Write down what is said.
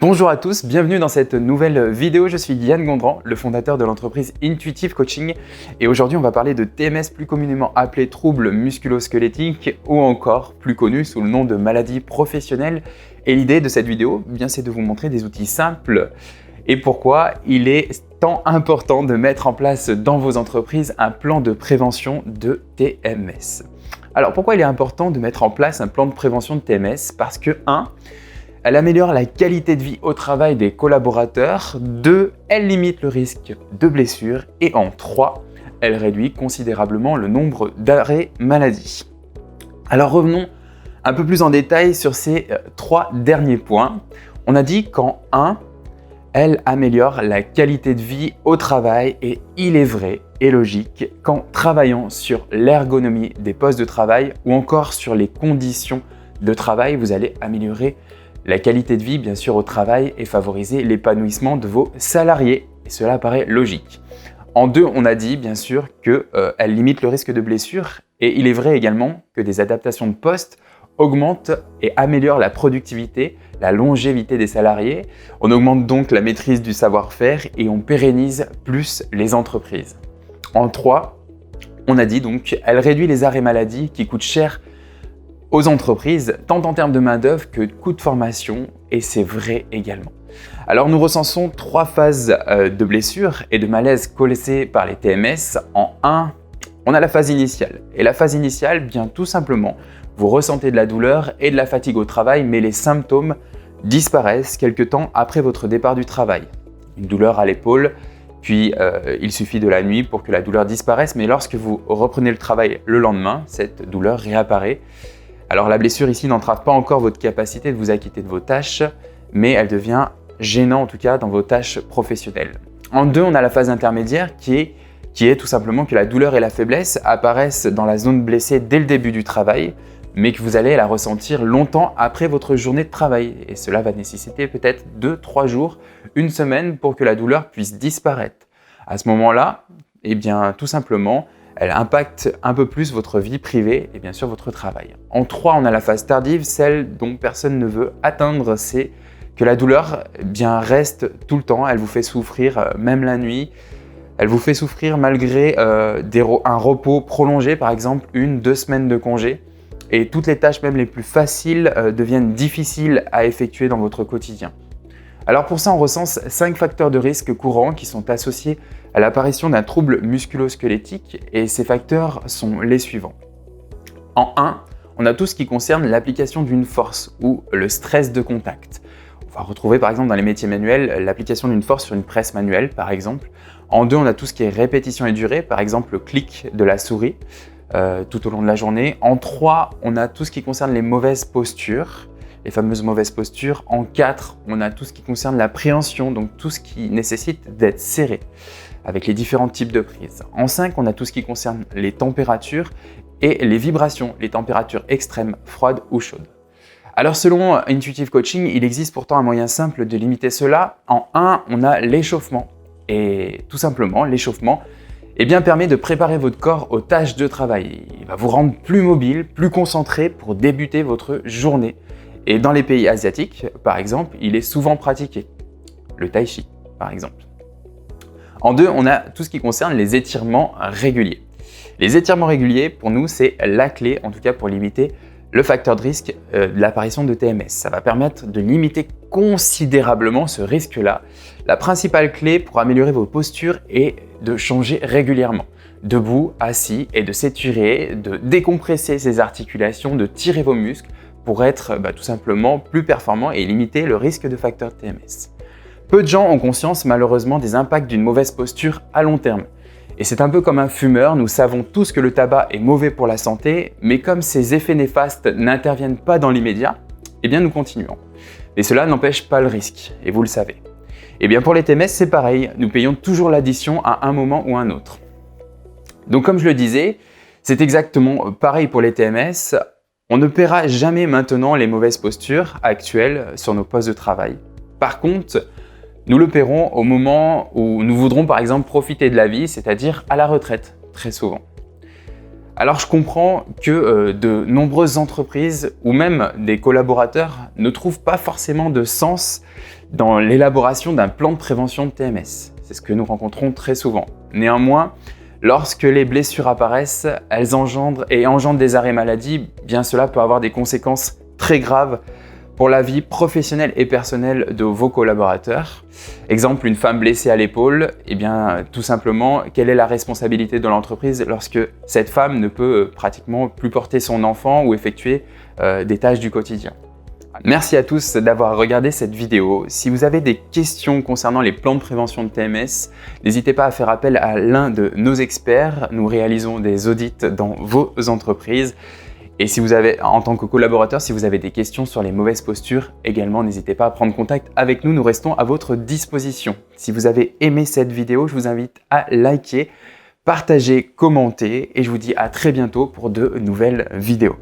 Bonjour à tous, bienvenue dans cette nouvelle vidéo. Je suis Yann Gondran, le fondateur de l'entreprise Intuitive Coaching et aujourd'hui on va parler de TMS, plus communément appelé troubles musculo-squelettiques ou encore plus connu sous le nom de maladie professionnelle. Et l'idée de cette vidéo, c'est de vous montrer des outils simples et pourquoi il est tant important de mettre en place dans vos entreprises un plan de prévention de TMS. Alors pourquoi il est important de mettre en place un plan de prévention de TMS? Parce que 1. Elle améliore la qualité de vie au travail des collaborateurs. 2. Elle limite le risque de blessure. Et en 3. Elle réduit considérablement le nombre d'arrêts maladie. Alors revenons un peu plus en détail sur ces 3 derniers points. On a dit qu'en 1, elle améliore la qualité de vie au travail et il est vrai et logique qu'en travaillant sur l'ergonomie des postes de travail ou encore sur les conditions de travail, vous allez améliorer la qualité de vie, bien sûr, au travail et favoriser l'épanouissement de vos salariés. Et cela paraît logique. En 2, on a dit, bien sûr, qu'elle limite le risque de blessure. Et il est vrai également que des adaptations de poste augmentent et améliorent la productivité, la longévité des salariés. On augmente donc la maîtrise du savoir-faire et on pérennise plus les entreprises. En 3, on a dit donc qu'elle réduit les arrêts maladie qui coûtent cher aux entreprises, tant en termes de main-d'œuvre que de coûts de formation, et c'est vrai également. Alors nous recensons 3 phases de blessure et de malaise causées par les TMS. En 1, on a la phase initiale. Et la phase initiale, bien tout simplement, vous ressentez de la douleur et de la fatigue au travail, mais les symptômes disparaissent quelque temps après votre départ du travail. Une douleur à l'épaule, puis il suffit de la nuit pour que la douleur disparaisse, mais lorsque vous reprenez le travail le lendemain, cette douleur réapparaît. Alors la blessure ici n'entrave pas encore votre capacité de vous acquitter de vos tâches, mais elle devient gênante en tout cas dans vos tâches professionnelles. En 2, on a la phase intermédiaire qui est tout simplement que la douleur et la faiblesse apparaissent dans la zone blessée dès le début du travail, mais que vous allez la ressentir longtemps après votre journée de travail. Et cela va nécessiter peut-être 2-3 jours, une semaine pour que la douleur puisse disparaître. À ce moment-là, tout simplement, elle impacte un peu plus votre vie privée et bien sûr votre travail. En 3, on a la phase tardive, celle dont personne ne veut atteindre, c'est que la douleur reste tout le temps, elle vous fait souffrir même la nuit, elle vous fait souffrir malgré un repos prolongé, par exemple 1-2 semaines de congé, et toutes les tâches même les plus faciles deviennent difficiles à effectuer dans votre quotidien. Alors pour ça, on recense 5 facteurs de risque courants qui sont associés à l'apparition d'un trouble musculo-squelettique et ces facteurs sont les suivants. En 1, on a tout ce qui concerne l'application d'une force ou le stress de contact. On va retrouver par exemple dans les métiers manuels l'application d'une force sur une presse manuelle par exemple. En 2, on a tout ce qui est répétition et durée, par exemple le clic de la souris tout au long de la journée. En 3, on a tout ce qui concerne les mauvaises postures. Les fameuses mauvaises postures. En 4, on a tout ce qui concerne la préhension, donc tout ce qui nécessite d'être serré avec les différents types de prises. En 5, on a tout ce qui concerne les températures et les vibrations, les températures extrêmes, froides ou chaudes. Alors selon Intuitive Coaching, il existe pourtant un moyen simple de limiter cela. En 1, on a l'échauffement. Et tout simplement, l'échauffement permet de préparer votre corps aux tâches de travail. Il va vous rendre plus mobile, plus concentré pour débuter votre journée. Et dans les pays asiatiques, par exemple, il est souvent pratiqué. Le tai chi, par exemple. En 2, on a tout ce qui concerne les étirements réguliers. Les étirements réguliers, pour nous, c'est la clé, en tout cas pour limiter le facteur de risque de l'apparition de TMS. Ça va permettre de limiter considérablement ce risque-là. La principale clé pour améliorer vos postures est de changer régulièrement. Debout, assis, et de s'étirer, de décompresser ses articulations, de tirer vos muscles, pour être tout simplement plus performant et limiter le risque de facteur de TMS. Peu de gens ont conscience malheureusement des impacts d'une mauvaise posture à long terme. Et c'est un peu comme un fumeur, nous savons tous que le tabac est mauvais pour la santé, mais comme ces effets néfastes n'interviennent pas dans l'immédiat, nous continuons. Et cela n'empêche pas le risque, et vous le savez. Pour les TMS, c'est pareil, nous payons toujours l'addition à un moment ou un autre. Donc comme je le disais, c'est exactement pareil pour les TMS. On ne paiera jamais maintenant les mauvaises postures actuelles sur nos postes de travail. Par contre, nous le paierons au moment où nous voudrons par exemple profiter de la vie, c'est-à-dire à la retraite, très souvent. Alors je comprends que de nombreuses entreprises ou même des collaborateurs ne trouvent pas forcément de sens dans l'élaboration d'un plan de prévention de TMS. C'est ce que nous rencontrons très souvent. Néanmoins, lorsque les blessures apparaissent, elles engendrent des arrêts maladie, bien cela peut avoir des conséquences très graves pour la vie professionnelle et personnelle de vos collaborateurs. Exemple, une femme blessée à l'épaule, eh bien tout simplement, quelle est la responsabilité de l'entreprise lorsque cette femme ne peut pratiquement plus porter son enfant ou effectuer des tâches du quotidien. Merci à tous d'avoir regardé cette vidéo. Si vous avez des questions concernant les plans de prévention de TMS, n'hésitez pas à faire appel à l'un de nos experts. Nous réalisons des audits dans vos entreprises. Et si vous avez, en tant que collaborateur, si vous avez des questions sur les mauvaises postures, également n'hésitez pas à prendre contact avec nous, nous restons à votre disposition. Si vous avez aimé cette vidéo, je vous invite à liker, partager, commenter et je vous dis à très bientôt pour de nouvelles vidéos.